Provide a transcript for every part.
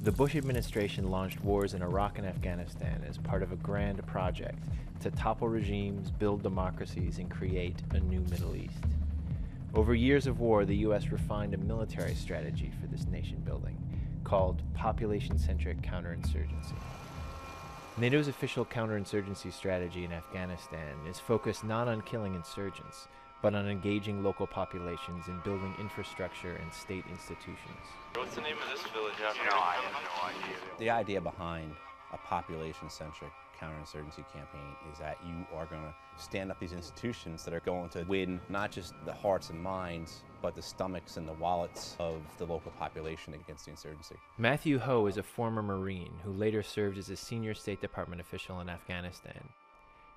The Bush administration launched wars in Iraq and Afghanistan as part of a grand project to topple regimes, build democracies, and create a new Middle East. Over years of war, the U.S. refined a military strategy for this nation building called population-centric counterinsurgency. NATO's official counterinsurgency strategy in Afghanistan is focused not on killing insurgents, but on engaging local populations and building infrastructure and state institutions. What's the name of this village after? I have no idea. The idea behind a population-centric counterinsurgency campaign is that you are going to stand up these institutions that are going to win not just the hearts and minds, but the stomachs and the wallets of the local population against the insurgency. Matthew Ho is a former Marine who later served as a senior State Department official in Afghanistan.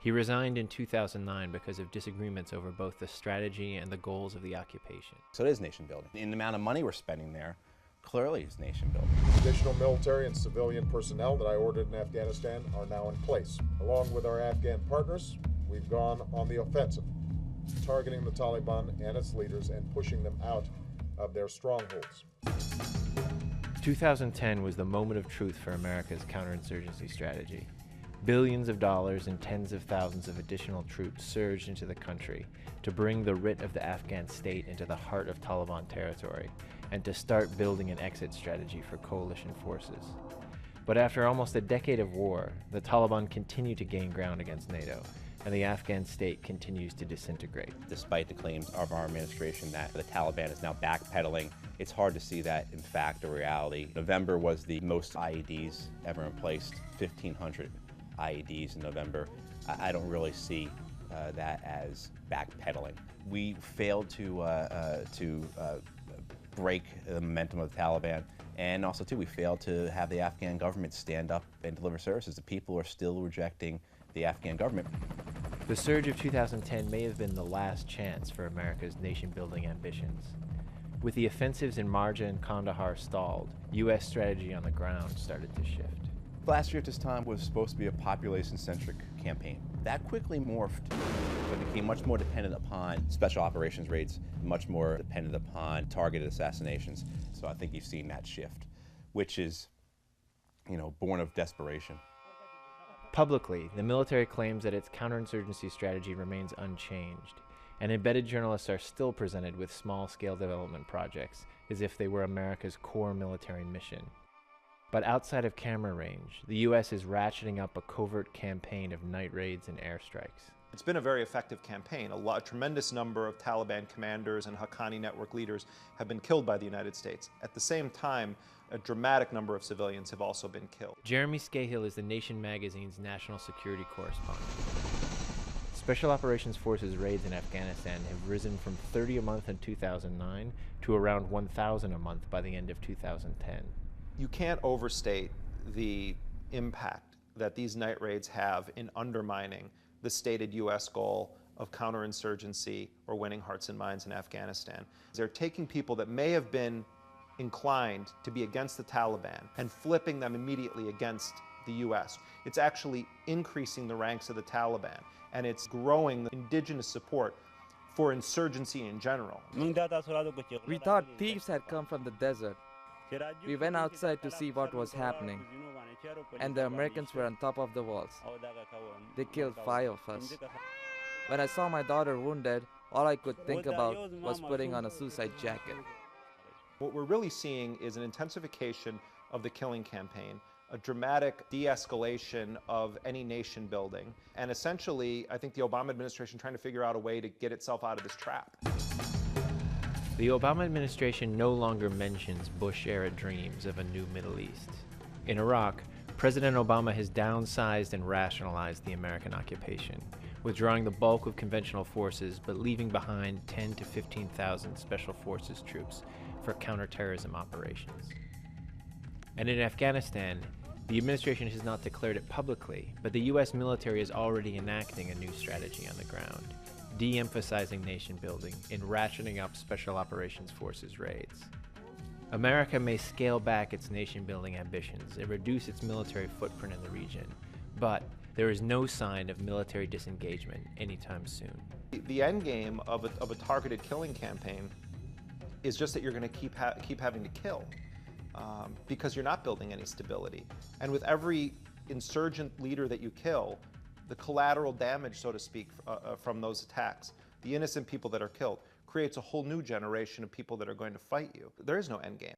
He resigned in 2009 because of disagreements over both the strategy and the goals of the occupation. So it is nation building. In the amount of money we're spending there, clearly it's nation building. Additional military and civilian personnel that I ordered in Afghanistan are now in place. Along with our Afghan partners, we've gone on the offensive, targeting the Taliban and its leaders and pushing them out of their strongholds. 2010 was the moment of truth for America's counterinsurgency strategy. Billions of dollars and tens of thousands of additional troops surged into the country to bring the writ of the Afghan state into the heart of Taliban territory and to start building an exit strategy for coalition forces. But after almost a decade of war, the Taliban continue to gain ground against NATO, and the Afghan state continues to disintegrate. Despite the claims of our administration that the Taliban is now backpedaling, it's hard to see that in fact or reality. November was the most IEDs ever in place, 1,500 IEDs in November. I don't really see that as backpedaling. We failed to break the momentum of the Taliban, and also too, we failed to have the Afghan government stand up and deliver services. The people are still rejecting the Afghan government. The surge of 2010 may have been the last chance for America's nation-building ambitions. With the offensives in Marja and Kandahar stalled, U.S. strategy on the ground started to shift. Last year at this time was supposed to be a population-centric campaign. That quickly morphed. It became much more dependent upon special operations raids, much more dependent upon targeted assassinations. So I think you've seen that shift, which is, born of desperation. Publicly, the military claims that its counterinsurgency strategy remains unchanged, and embedded journalists are still presented with small-scale development projects as if they were America's core military mission. But outside of camera range, the U.S. is ratcheting up a covert campaign of night raids and airstrikes. It's been a very effective campaign. A tremendous number of Taliban commanders and Haqqani network leaders have been killed by the United States. At the same time, a dramatic number of civilians have also been killed. Jeremy Scahill is the Nation magazine's national security correspondent. Special Operations Forces raids in Afghanistan have risen from 30 a month in 2009 to around 1,000 a month by the end of 2010. You can't overstate the impact that these night raids have in undermining the stated U.S. goal of counterinsurgency or winning hearts and minds in Afghanistan. They're taking people that may have been inclined to be against the Taliban and flipping them immediately against the U.S. It's actually increasing the ranks of the Taliban, and it's growing the indigenous support for insurgency in general. We thought thieves had come from the desert. We went outside to see what was happening, and the Americans were on top of the walls. They killed 5 of us. When I saw my daughter wounded, all I could think about was putting on a suicide jacket. What we're really seeing is an intensification of the killing campaign, a dramatic de-escalation of any nation building, and essentially, I think the Obama administration trying to figure out a way to get itself out of this trap. The Obama administration no longer mentions Bush-era dreams of a new Middle East. In Iraq, President Obama has downsized and rationalized the American occupation, withdrawing the bulk of conventional forces but leaving behind 10 to 15,000 Special Forces troops for counterterrorism operations. And in Afghanistan, the administration has not declared it publicly, but the U.S. military is already enacting a new strategy on the ground, de-emphasizing nation building and ratcheting up Special Operations Forces raids. America may scale back its nation-building ambitions and reduce its military footprint in the region, but there is no sign of military disengagement anytime soon. The end game of a targeted killing campaign is just that you're going to keep having to kill. because you're not building any stability. And with every insurgent leader that you kill, the collateral damage, so to speak, from those attacks, the innocent people that are killed, creates a whole new generation of people that are going to fight you. There is no end game.